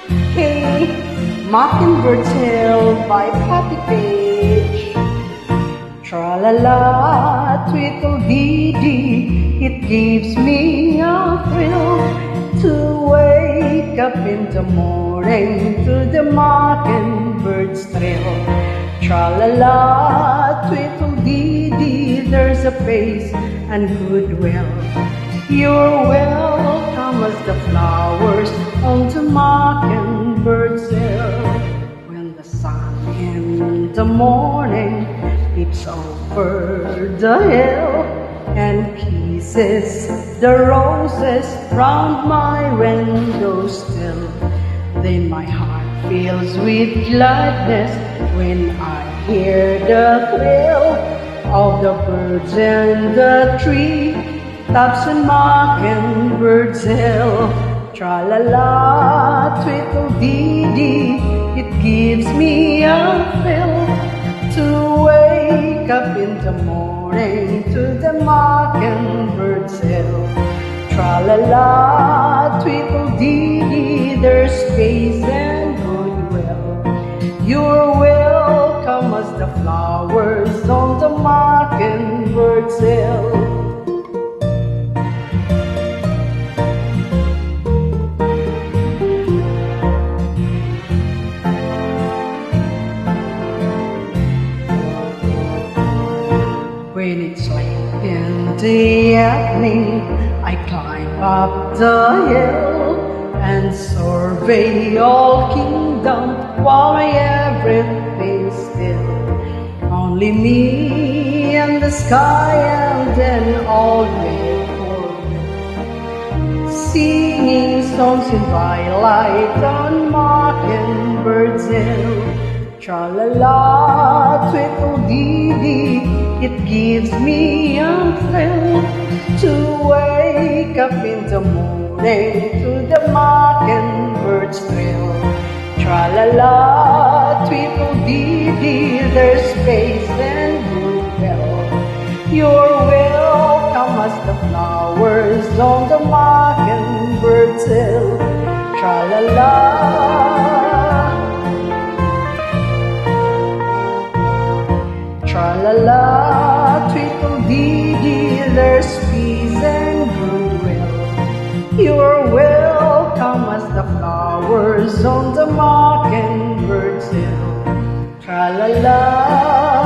Hey, Mockingbird's Hill by Patty Page. Tra-la-la, twiddle-dee-dee, it gives me a thrill to wake up in the morning to the mockingbird's trill. Tra-la-la, twiddle-dee-dee, there's a pace and goodwill. You're welcome as the flowers on the mockingbird's hill. When the sun in the morning peeps over the hill and kisses the roses round my window still, then my heart fills with gladness when I hear the thrill of the birds in the tree tops and mockingbird's hill. Tra-la-la, twiddle-dee-dee, it gives me a thrill to wake up in the morning to the mockingbird's hill. Tra-la-la, twiddle-dee-dee, there's space and goodwill. You're welcome as the flowers on the mockingbird's hill. When it's late in the evening, I climb up the hill and survey all kingdom while everything's still. Only me and the sky and then all gray for singing songs in twilight on mockingbird's hill. Tra-la-la, twiddle-dee-dee, it gives me a thrill to wake up in the morning to the mockingbird's trill. Tra-la-la, twiddle-dee-dee, there's space and goodwill. You're welcome as the flowers on the mockingbird's hill. Tra-la-la, tra-la-la, twiddle-dee-dee, there's peace and goodwill. You're welcome as the flowers on the mockingbird's hill. Tra-la-la.